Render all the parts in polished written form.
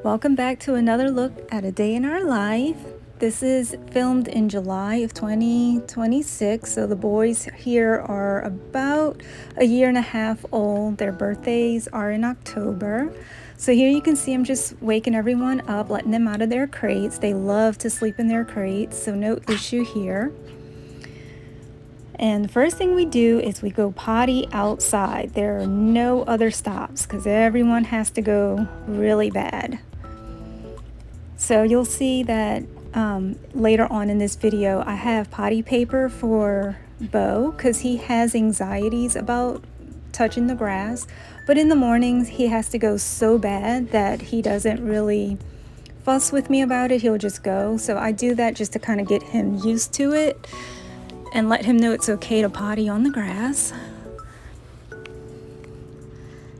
Welcome back to another look at a day in our life. This is filmed in July of 2026, so the boys here are about a year and a half old. Their birthdays are in October. So here you can see I'm just waking everyone up, letting them out of their crates. They love to sleep in their crates, so no issue here. And the first thing we do is we go potty outside. There are no other stops because everyone has to go really bad. So you'll see that later on in this video, I have potty paper for Bo because he has anxieties about touching the grass. But in the mornings, he has to go so bad that he doesn't really fuss with me about it. He'll just go. So I do that just to kind of get him used to it and let him know it's okay to potty on the grass.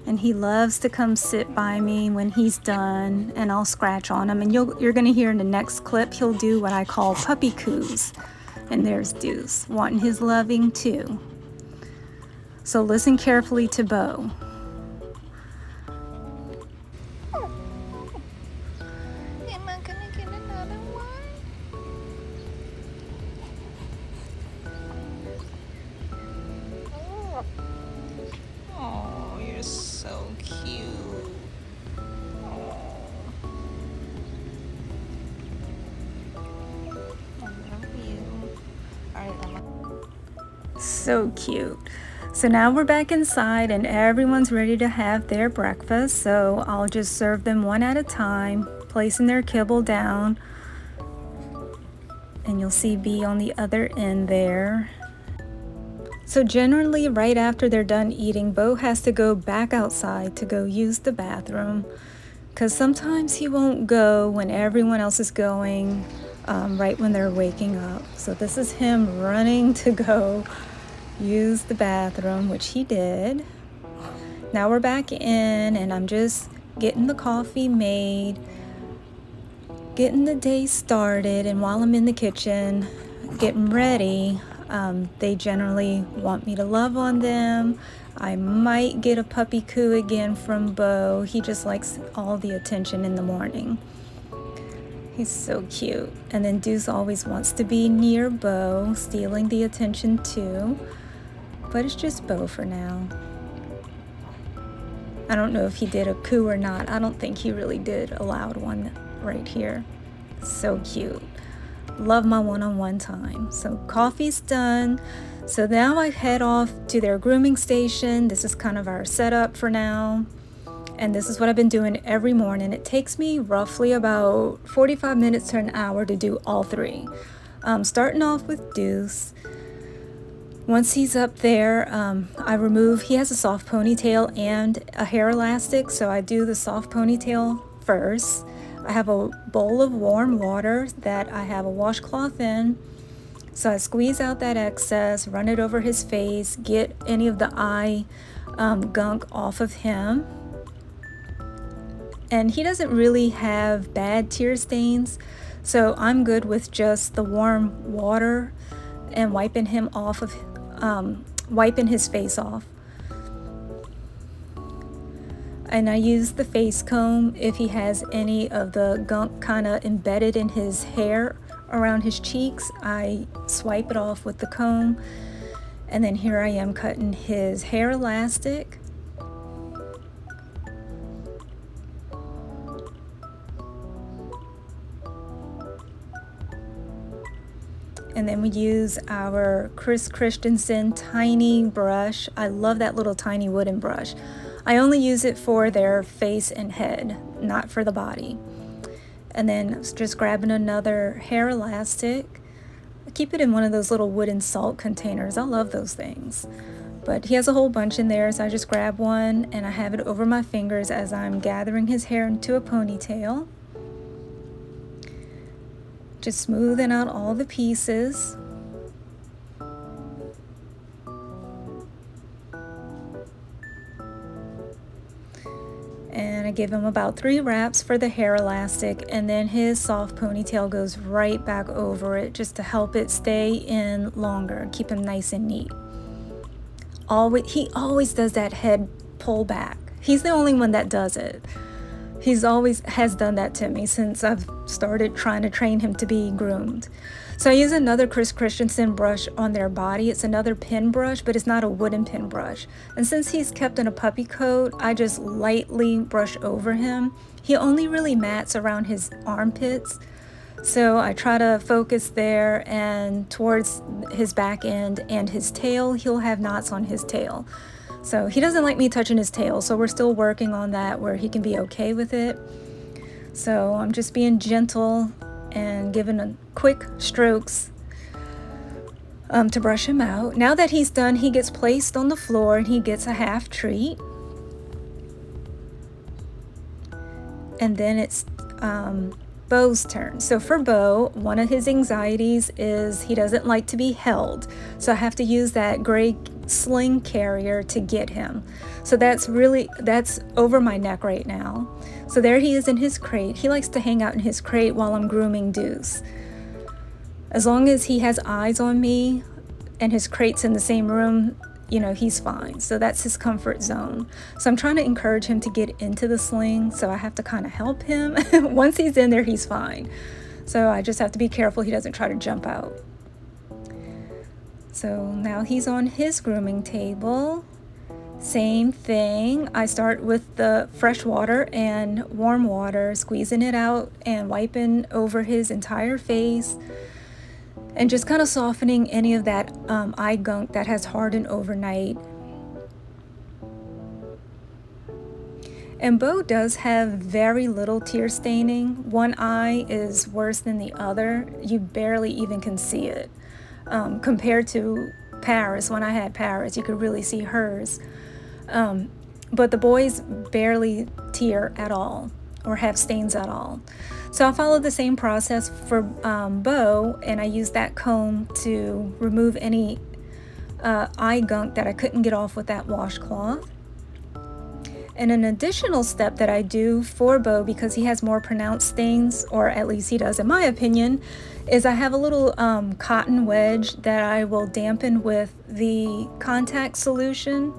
And he loves to come sit by me when he's done, and I'll scratch on him. And you're going to hear in the next clip, he'll do what I call puppy coos. And there's Deuce, wanting his loving too. So listen carefully to Bo. Am I gonna get another one? Oh, you're so cute. Oh. I love you. All right, Emma. So cute. So now we're back inside and everyone's ready to have their breakfast. So I'll just serve them one at a time, placing their kibble down. And you'll see B on the other end there. So generally right after they're done eating, Bo has to go back outside to go use the bathroom because sometimes he won't go when everyone else is going, right when they're waking up. So this is him running to go use the bathroom, which he did. Now we're back in and I'm just getting the coffee made, getting the day started, and while I'm in the kitchen getting ready, they generally want me to love on them. I might get a puppy coo again from Bo. He just likes all the attention in the morning. He's so cute. And then Deuce always wants to be near Bo, stealing the attention too. But it's just Bo for now. I don't know if he did a coo or not. I don't think he really did a loud one right here. So cute. Love my one-on-one time. So coffee's done. So now I head off to their grooming station. This is kind of our setup for now. And this is what I've been doing every morning. It takes me roughly about 45 minutes to an hour to do all three. Starting off with Deuce. Once he's up there, he has a soft ponytail and a hair elastic, so I do the soft ponytail first. I have a bowl of warm water that I have a washcloth in, so I squeeze out that excess, run it over his face, get any of the eye gunk off of him. And he doesn't really have bad tear stains, so I'm good with just the warm water and wiping his face off. And I use the face comb if he has any of the gunk kind of embedded in his hair around his cheeks. I swipe it off with the comb. And then here I am cutting his hair elastic. And then we use our Chris Christensen tiny brush. I love that little tiny wooden brush. I only use it for their face and head, not for the body. And then just grabbing another hair elastic. I keep it in one of those little wooden salt containers. I love those things. But he has a whole bunch in there, so I just grab one and I have it over my fingers as I'm gathering his hair into a ponytail. Just smoothing out all the pieces. And I give him about 3 wraps for the hair elastic, and then his soft ponytail goes right back over it just to help it stay in longer, keep him nice and neat. He always does that head pull back. He's the only one that does it. He's always has done that to me since I've started trying to train him to be groomed. So I use another Chris Christensen brush on their body. It's another pin brush, but it's not a wooden pin brush. And since he's kept in a puppy coat, I just lightly brush over him. He only really mats around his armpits. So I try to focus there and towards his back end and his tail. He'll have knots on his tail. So he doesn't like me touching his tail, so we're still working on that where he can be okay with it. So I'm just being gentle and giving a quick strokes to brush him out. Now that he's done, he gets placed on the floor and he gets a half treat. And then it's Beau's turn. So for Beau, one of his anxieties is he doesn't like to be held. So I have to use that gray sling carrier to get him. So that's over my neck right now. So there he is in his crate. He likes to hang out in his crate while I'm grooming Deuce. As long as he has eyes on me and his crate's in the same room, you know, he's fine. So that's his comfort zone. So I'm trying to encourage him to get into the sling. So I have to kind of help him. Once he's in there, he's fine. So I just have to be careful he doesn't try to jump out. So now he's on his grooming table. Same thing. I start with the fresh water and warm water, squeezing it out and wiping over his entire face. And just kind of softening any of that eye gunk that has hardened overnight. And Beau does have very little tear staining. One eye is worse than the other. You barely even can see it. Compared to Paris, when I had Paris, you could really see hers. But the boys barely tear at all or have stains at all. So I follow the same process for Beau, and I use that comb to remove any eye gunk that I couldn't get off with that washcloth. And an additional step that I do for Beau, because he has more pronounced stains, or at least he does in my opinion, is I have a little cotton wedge that I will dampen with the contact solution.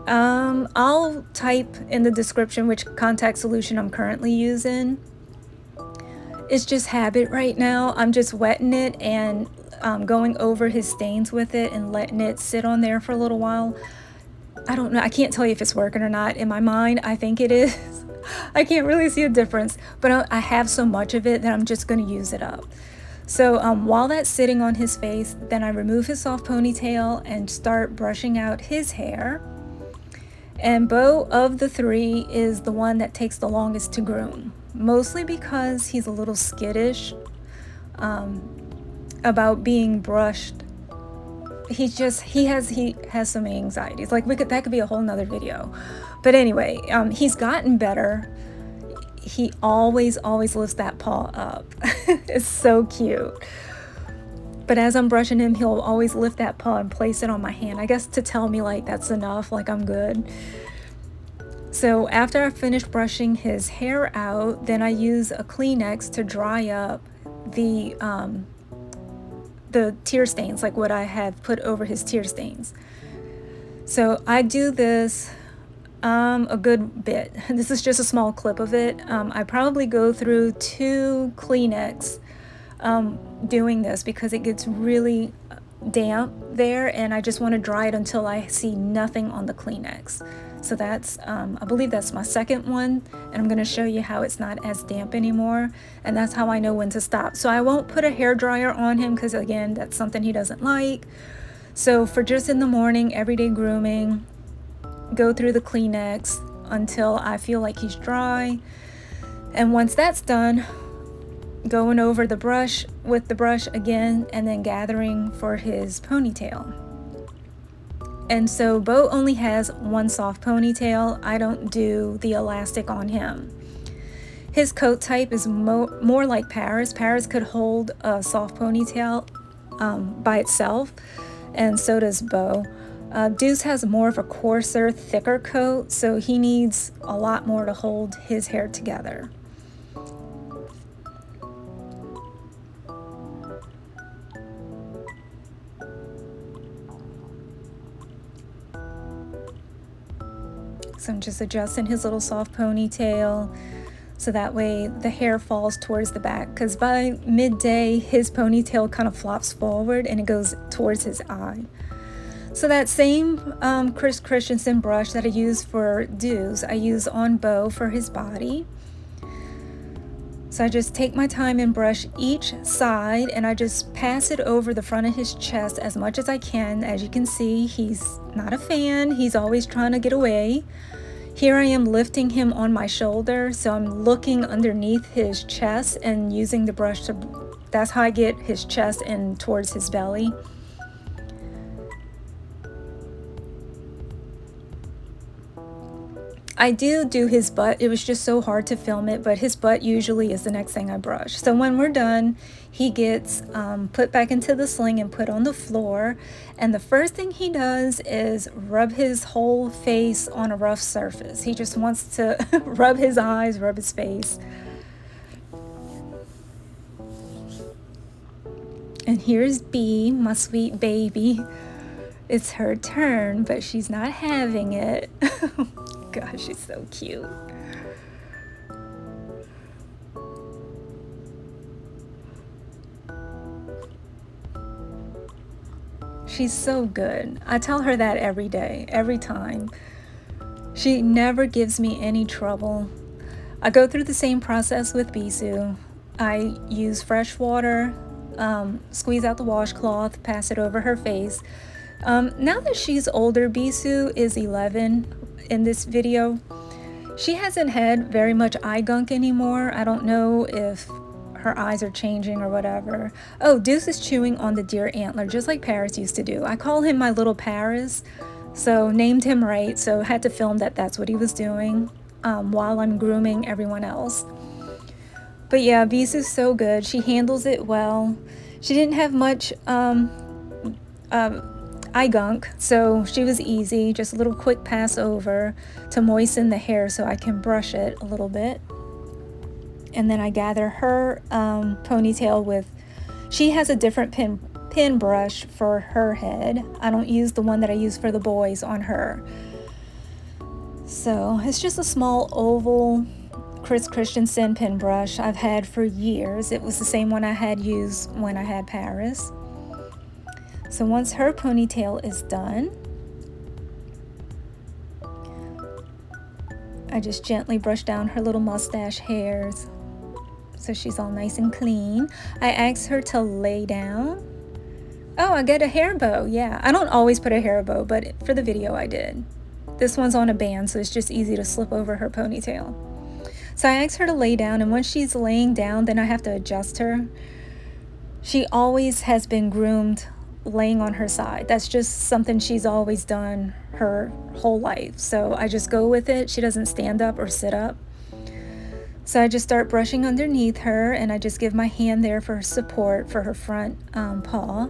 I'll type in the description which contact solution I'm currently using. It's just habit right now. I'm just wetting it and going over his stains with it and letting it sit on there for a little while. I don't know. I can't tell you if it's working or not. In my mind, I think it is. I can't really see a difference, but I have so much of it that I'm just going to use it up. So while that's sitting on his face, then I remove his soft ponytail and start brushing out his hair. And Beau, of the three, is the one that takes the longest to groom, mostly because he's a little skittish about being brushed. He has some anxieties. Like that could be a whole nother video. But anyway, he's gotten better. He always lifts that paw up. It's so cute. But as I'm brushing him, he'll always lift that paw and place it on my hand. I guess to tell me like that's enough, like I'm good. So after I finish brushing his hair out, then I use a Kleenex to dry up the tear stains, like what I have put over his tear stains. So I do this a good bit. This is just a small clip of it. I probably go through 2 Kleenex doing this because it gets really damp there, and I just want to dry it until I see nothing on the Kleenex. So that's I believe that's my second one, and I'm going to show you how it's not as damp anymore, and that's how I know when to stop. So I won't put a hair dryer on him because again, that's something he doesn't like. So for just in the morning, everyday grooming, go through the Kleenex until I feel like he's dry, and once that's done, going over the brush with the brush again, and then gathering for his ponytail. And so Beau only has one soft ponytail. I don't do the elastic on him. His coat type is more like Paris. Paris could hold a soft ponytail by itself, and so does Beau. Deuce has more of a coarser, thicker coat, so he needs a lot more to hold his hair together. So I'm just adjusting his little soft ponytail so that way the hair falls towards the back, because by midday his ponytail kind of flops forward and it goes towards his eye. So that same Chris Christensen brush that I use for Deuce, I use on Beau for his body. So I just take my time and brush each side, and I just pass it over the front of his chest as much as I can. As you can see, he's not a fan. He's always trying to get away. Here I am lifting him on my shoulder, so I'm looking underneath his chest and using the brush to, that's how I get his chest and towards his belly. I do his butt. It was just so hard to film it, but his butt usually is the next thing I brush. So when we're done, he gets put back into the sling and put on the floor. And the first thing he does is rub his whole face on a rough surface. He just wants to rub his eyes, rub his face. And here's B, my sweet baby. It's her turn, but she's not having it. Gosh, she's so cute. She's so good. I tell her that every day, every time. She never gives me any trouble. I go through the same process with Bisou. I use fresh water, squeeze out the washcloth, pass it over her face. Now that she's older, Bisou is 11 in this video. She hasn't had very much eye gunk anymore. I don't know if her eyes are changing or whatever. Oh, Deuce is chewing on the deer antler just like Paris used to do. I call him my little Paris, so named him right, so had to film that that's what he was doing while I'm grooming everyone else. But yeah, Bisou's so good. She handles it well. She didn't have much eye gunk, so she was easy. Just a little quick pass over to moisten the hair so I can brush it a little bit. And then I gather her ponytail with, she has a different pin brush for her head. I don't use the one that I use for the boys on her. So it's just a small oval Chris Christensen pin brush I've had for years. It was the same one I had used when I had Paris. So once her ponytail is done, I just gently brush down her little mustache hairs so she's all nice and clean. I asked her to lay down. Oh, I got a hair bow. Yeah, I don't always put a hair bow, but for the video I did. This one's on a band, so it's just easy to slip over her ponytail. So I asked her to lay down, and once she's laying down, then I have to adjust her. She always has been groomed laying on her side. That's just something she's always done her whole life. So I just go with it. She doesn't stand up or sit up. So I just start brushing underneath her, and I just give my hand there for support for her front paw.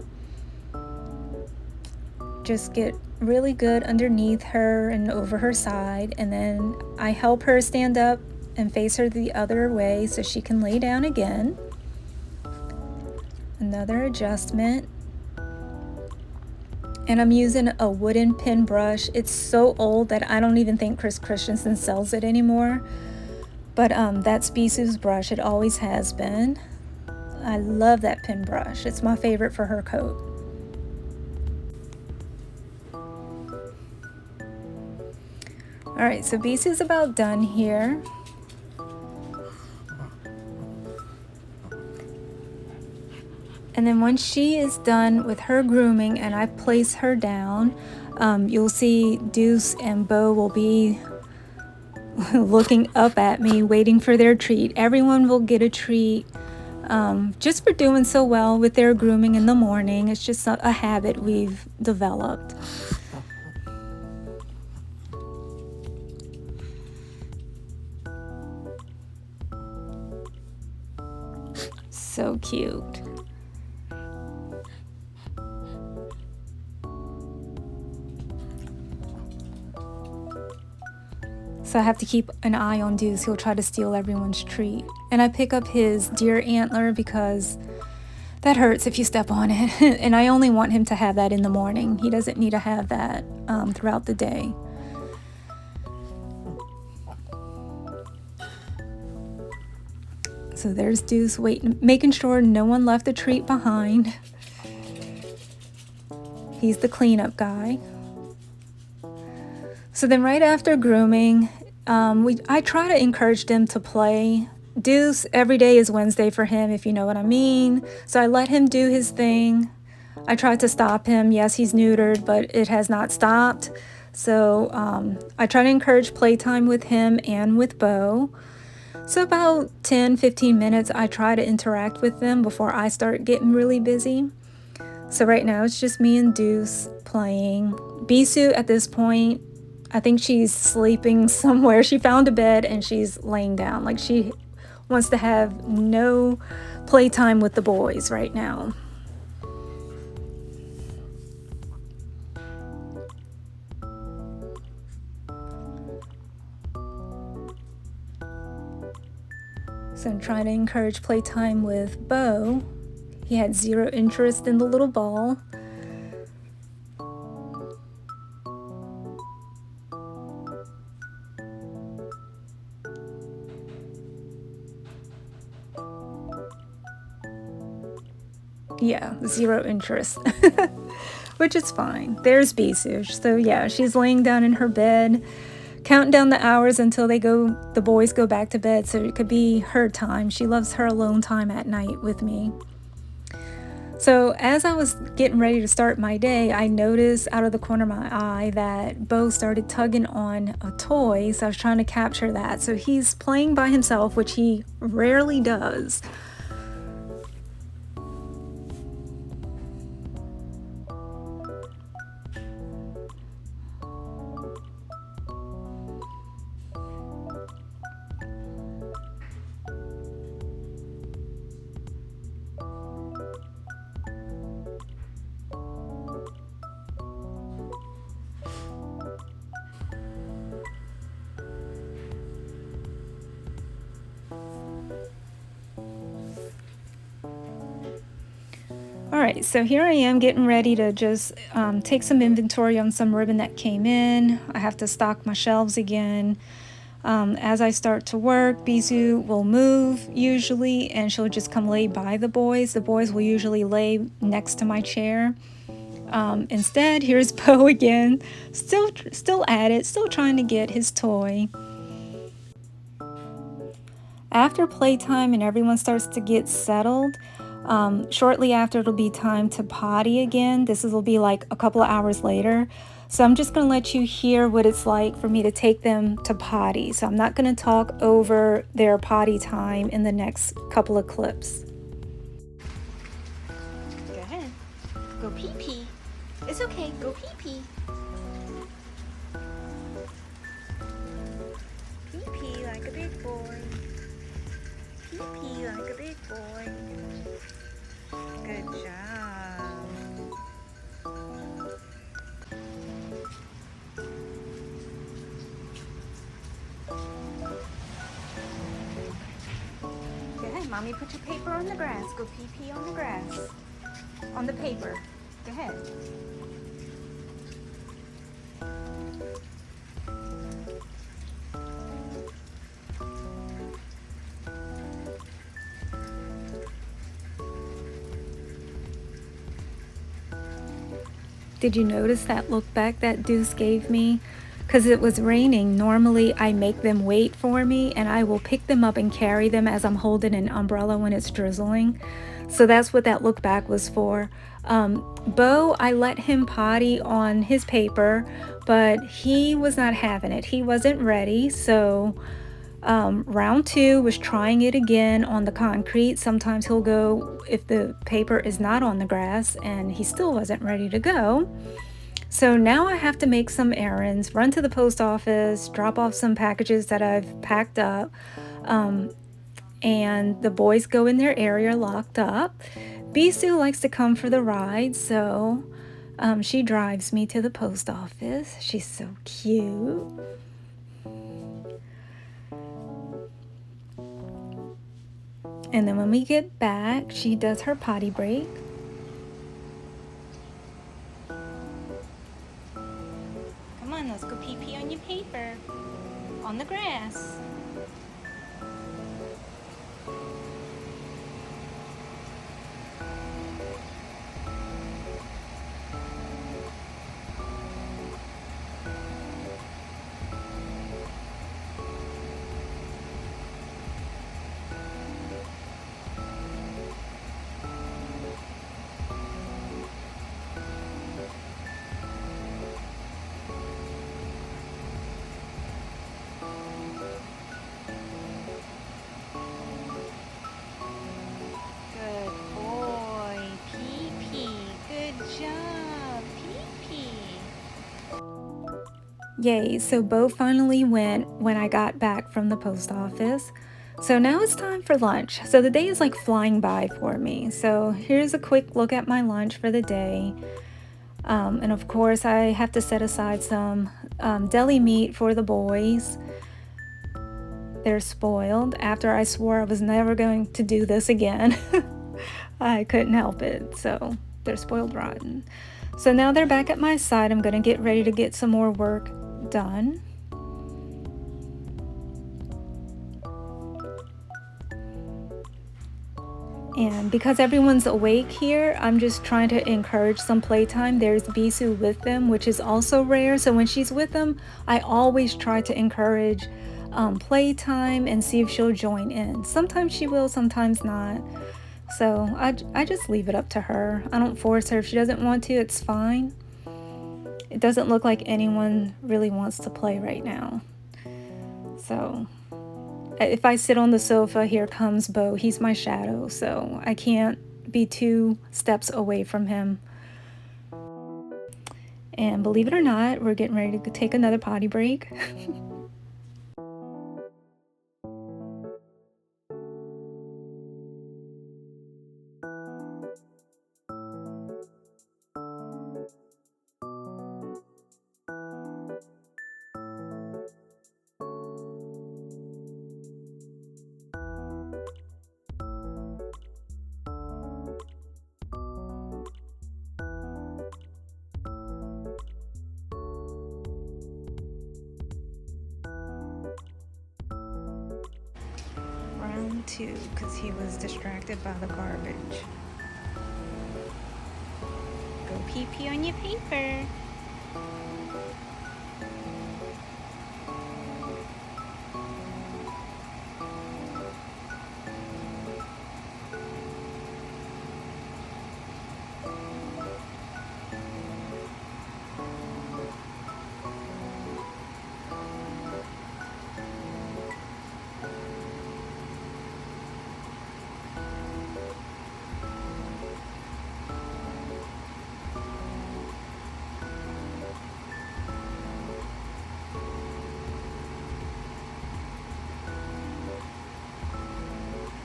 Just get really good underneath her and over her side, and then I help her stand up and face her the other way so she can lay down again. Another adjustment. And I'm using a wooden pin brush. It's so old that I don't even think Chris Christensen sells it anymore. But that's Bisou's brush. It always has been. I love that pin brush. It's my favorite for her coat. Alright, so Bisou's about done here. And then once she is done with her grooming and I place her down, you'll see Deuce and Beau will be looking up at me, waiting for their treat. Everyone will get a treat just for doing so well with their grooming in the morning. It's just a habit we've developed. So cute. So I have to keep an eye on Deuce. He'll try to steal everyone's treat. And I pick up his deer antler because that hurts if you step on it. And I only want him to have that in the morning. He doesn't need to have that throughout the day. So there's Deuce waiting, making sure no one left a treat behind. He's the cleanup guy. So then right after grooming, I try to encourage them to play. Deuce, every day is Wednesday for him, if you know what I mean. So I let him do his thing. I tried to stop him. Yes, he's neutered, but it has not stopped. So I try to encourage playtime with him and with Bo. So about 10-15 minutes, I try to interact with them before I start getting really busy. So right now it's just me and Deuce playing. Bisou at this point, I think she's sleeping somewhere. She found a bed and she's laying down. Like she wants to have no playtime with the boys right now. So I'm trying to encourage playtime with Bo. He had zero interest in the little ball. Yeah, zero interest, which is fine. There's Bisou. So yeah, she's laying down in her bed, counting down the hours until the boys go back to bed, so it could be her time. She loves her alone time at night with me. So as I was getting ready to start my day, I noticed out of the corner of my eye that Bo started tugging on a toy, so I was trying to capture that. So he's playing by himself, which he rarely does. Alright, so here I am getting ready to just take some inventory on some ribbon that came in. I have to stock my shelves again. As I start to work, Bisou will move usually, and she'll just come lay by the boys. The boys will usually lay next to my chair. Instead, here's Bo again, still at it, still trying to get his toy. After playtime and everyone starts to get settled, shortly after it'll be time to potty again. This will be like a couple of hours later. So I'm just going to let you hear what it's like for me to take them to potty. So I'm not going to talk over their potty time in the next couple of clips. Go ahead. Go pee-pee. It's okay. Go pee-pee. Pee-pee like a big boy. Pee-pee like a big boy. Good job. Go ahead, Mommy, put your paper on the grass. Go pee-pee on the grass. On the paper. Go ahead. Did you notice that look back that Deuce gave me? Because it was raining. Normally I make them wait for me and I will pick them up and carry them as I'm holding an umbrella when it's drizzling. So that's what that look back was for. Bo, I let him potty on his paper, but he was not having it. He wasn't ready. So round 2 was trying it again on the concrete. Sometimes he'll go if the paper is not on the grass, and he still wasn't ready to go. So now I have to make some errands, run to the post office, drop off some packages that I've packed up, and the boys go in their area locked up. Bisou likes to come for the ride, so she drives me to the post office. She's so cute. And then when we get back, she does her potty break. Come on, let's go pee-pee on your paper. On the grass. Yay, so Bo finally went when I got back from the post office. So now it's time for lunch. So the day is like flying by for me. So here's a quick look at my lunch for the day. And of course, I have to set aside some deli meat for the boys. They're spoiled after I swore I was never going to do this again. I couldn't help it, so they're spoiled rotten. So now they're back at my side. I'm gonna get ready to get some more work done. And because everyone's awake here, I'm just trying to encourage some playtime. There's Bisou with them, which is also rare. So when she's with them, I always try to encourage playtime and see if she'll join in. Sometimes she will, sometimes not. So I just leave it up to her. I don't force her. If she doesn't want to, it's fine. It doesn't look like anyone really wants to play right now. So if I sit on the sofa, here comes Bo. He's my shadow, so I can't be 2 steps away from him. And believe it or not, we're getting ready to take another potty break. Round 2, because he was distracted by the garbage. Go pee-pee on your paper.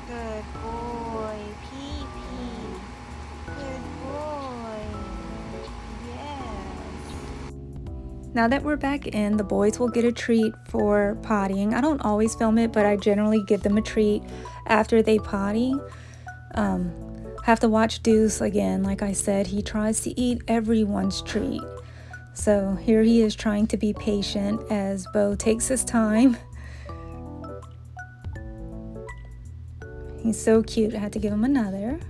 Good boy, pee-pee. Good boy. Yes. Now that we're back in, the boys will get a treat for pottying. I don't always film it, but I generally give them a treat after they potty. Have to watch Deuce again. Like I said, he tries to eat everyone's treat. So here he is trying to be patient as Bo takes his time. He's so cute. I had to give him another.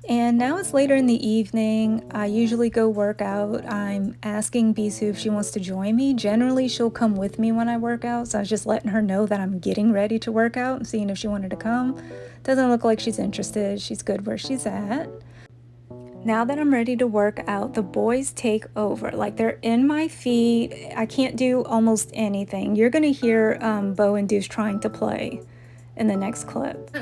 And now it's later in the evening. I usually go work out. I'm asking Bisou if she wants to join me. Generally, she'll come with me when I work out. So I was just letting her know that I'm getting ready to work out and seeing if she wanted to come. Doesn't look like she's interested. She's good where she's at. Now that I'm ready to work out, the boys take over. Like, they're in my feet. I can't do almost anything. You're gonna hear Bo and Deuce trying to play in the next clip.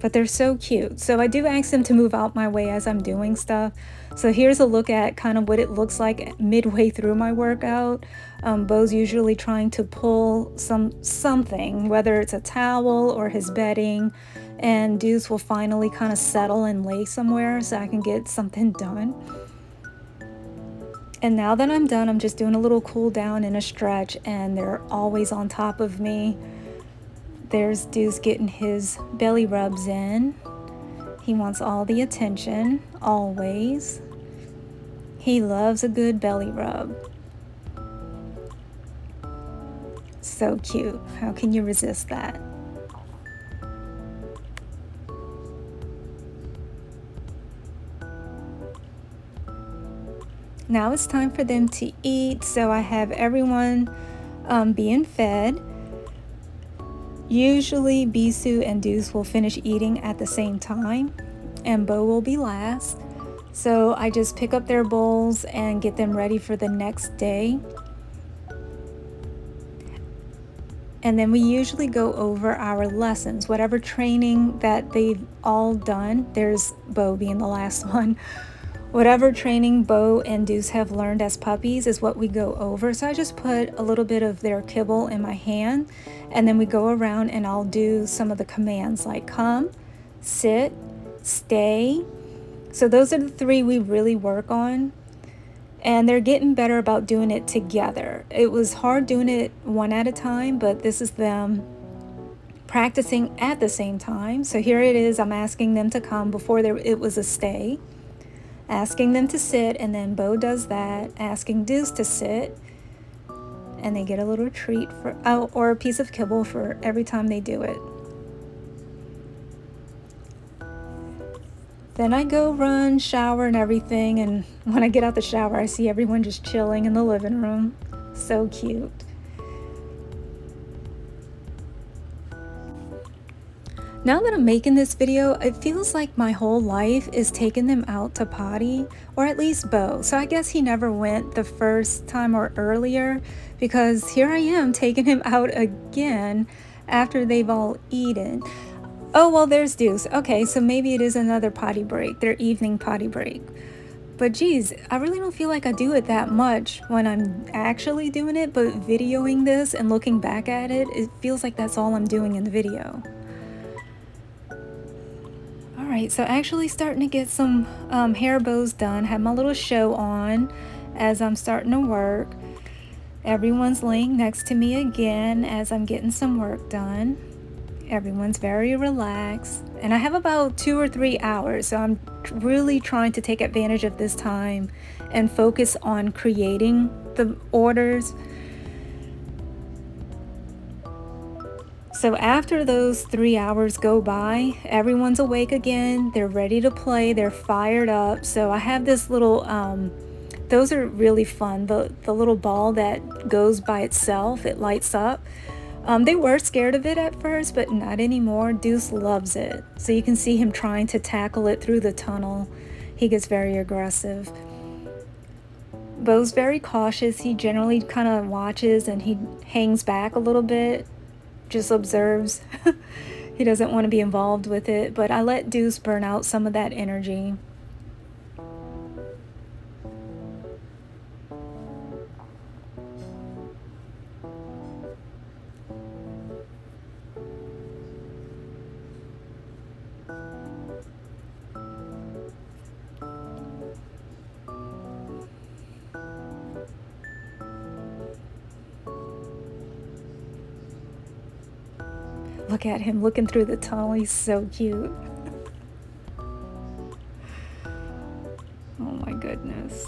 But they're so cute. So I do ask them to move out my way as I'm doing stuff. So here's a look at kind of what it looks like midway through my workout. Bo's usually trying to pull something, whether it's a towel or his bedding, and Deuce will finally kind of settle and lay somewhere so I can get something done. And now that I'm done, I'm just doing a little cool down and a stretch, and they're always on top of me. There's Deuce getting his belly rubs in. He wants all the attention, always. He loves a good belly rub. So cute. How can you resist that? Now it's time for them to eat, so I have everyone being fed. Usually Bisou and Deuce will finish eating at the same time, and Bo will be last. So I just pick up their bowls and get them ready for the next day. And then we usually go over our lessons, whatever training that they've all done. There's Bo being the last one. Whatever training Bo and Deuce have learned as puppies is what we go over. So I just put a little bit of their kibble in my hand, and then we go around and I'll do some of the commands like come, sit, stay. So those are the 3 we really work on. And they're getting better about doing it together. It was hard doing it one at a time, but this is them practicing at the same time. So here it is, I'm asking them to come. Before it was a stay. Asking them to sit, and then Bo does that, asking Deuce to sit, and they get a little treat for or a piece of kibble for every time they do it. Then I go run, shower, and everything, and when I get out the shower, I see everyone just chilling in the living room. So cute. Now that I'm making this video, it feels like my whole life is taking them out to potty, or at least Bo. So I guess he never went the first time or earlier, because here I am taking him out again after they've all eaten. Oh, well, there's Deuce. Okay, so maybe it is another potty break, their evening potty break. But geez, I really don't feel like I do it that much when I'm actually doing it, but videoing this and looking back at it, it feels like that's all I'm doing in the video. Alright, so actually starting to get some hair bows done. Have my little show on as I'm starting to work. Everyone's laying next to me again as I'm getting some work done. Everyone's very relaxed. And I have about 2 or 3 hours, so I'm really trying to take advantage of this time and focus on creating the orders. So after those 3 hours go by, everyone's awake again, they're ready to play, they're fired up. So I have this little, those are really fun, the little ball that goes by itself, it lights up. They were scared of it at first, but not anymore. Deuce loves it. So you can see him trying to tackle it through the tunnel. He gets very aggressive. Bo's very cautious. He generally kind of watches and he hangs back a little bit, just observes. He doesn't want to be involved with it, but I let Deuce burn out some of that energy. Look at him looking through the tunnel. He's so cute. Oh my goodness.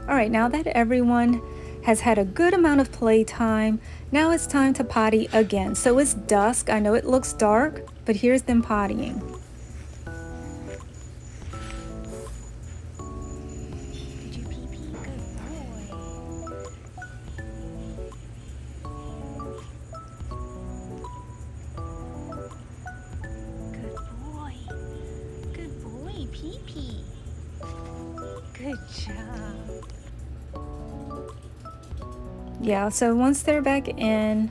All right, now that everyone has had a good amount of playtime, now it's time to potty again. So it's dusk. I know it looks dark, but here's them pottying. Did you pee pee? Good boy. Good boy. Good boy, pee pee. Good job. Yeah, so once they're back in,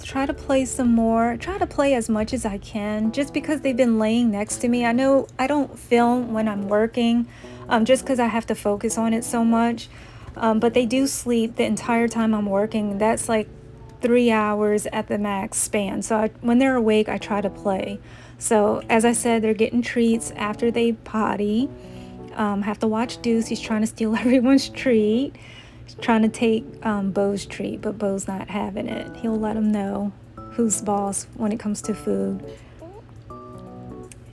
try to play some more. Try to play as much as I can, just because they've been laying next to me. I know I don't film when I'm working, just because I have to focus on it so much. But they do sleep the entire time I'm working. That's like 3 hours at the max span. So when they're awake, I try to play. So as I said, they're getting treats after they potty. Have to watch Deuce. He's trying to steal everyone's treat. He's trying to take Bo's treat, but Bo's not having it. He'll let him know who's boss when it comes to food.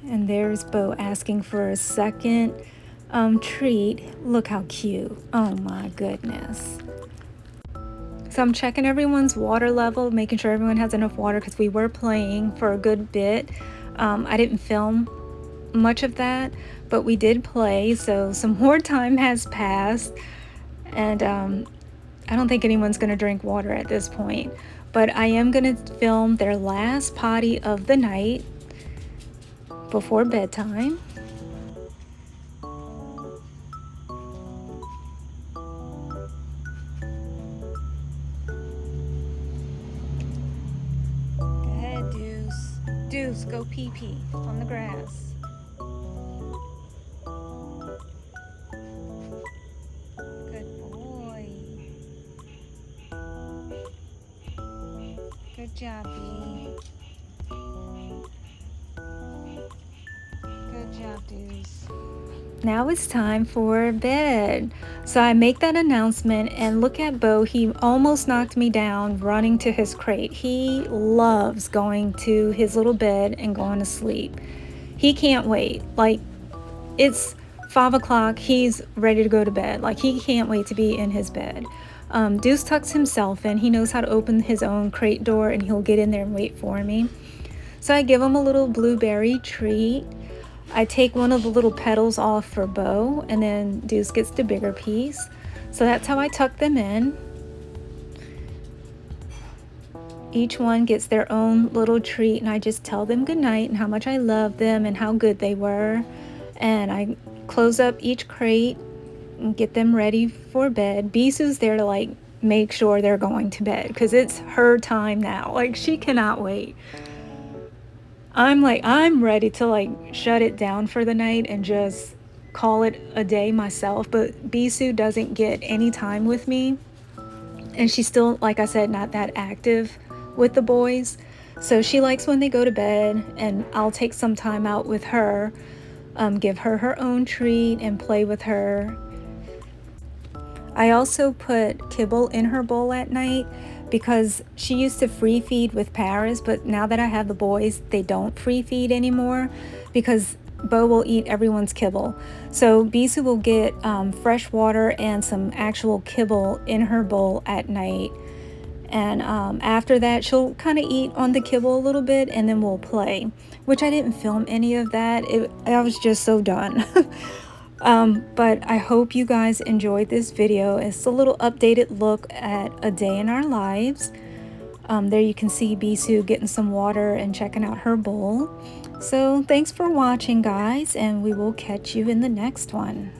And there's Bo asking for a second treat. Look how cute. Oh my goodness. So I'm checking everyone's water level, making sure everyone has enough water because we were playing for a good bit. I didn't film much of that, but we did play, so some more time has passed, and I don't think anyone's going to drink water at this point, but I am going to film their last potty of the night before bedtime. Go ahead, Deuce. Deuce, go pee-pee on the grass. Good job, Bee. Good job, Deuce. Now it's time for bed. So I make that announcement and look at Bo. He almost knocked me down running to his crate. He loves going to his little bed and going to sleep. He can't wait. Like, it's 5 o'clock. He's ready to go to bed. Like, he can't wait to be in his bed. Deuce tucks himself in. He knows how to open his own crate door, and he'll get in there and wait for me. So I give him a little blueberry treat. I take one of the little petals off for Bo, and then Deuce gets the bigger piece. So that's how I tuck them in. Each one gets their own little treat, and I just tell them goodnight and how much I love them and how good they were. And I close up each crate and get them ready for bed. Bisou's there to like make sure they're going to bed because it's her time now. Like, she cannot wait. I'm ready to like shut it down for the night and just call it a day myself, but Bisou doesn't get any time with me, and she's still, like I said, not that active with the boys. So she likes when they go to bed, and I'll take some time out with her, give her her own treat and play with her. I also put kibble in her bowl at night because she used to free feed with Paris, but now that I have the boys, they don't free feed anymore because Bo will eat everyone's kibble. So Bisou will get fresh water and some actual kibble in her bowl at night. And after that, she'll kind of eat on the kibble a little bit, and then we'll play, which I didn't film any of that. I was just so done. But I hope you guys enjoyed this video. It's a little updated look at a day in our lives. There you can see Bisou getting some water and checking out her bowl. So thanks for watching, guys, and we will catch you in the next one.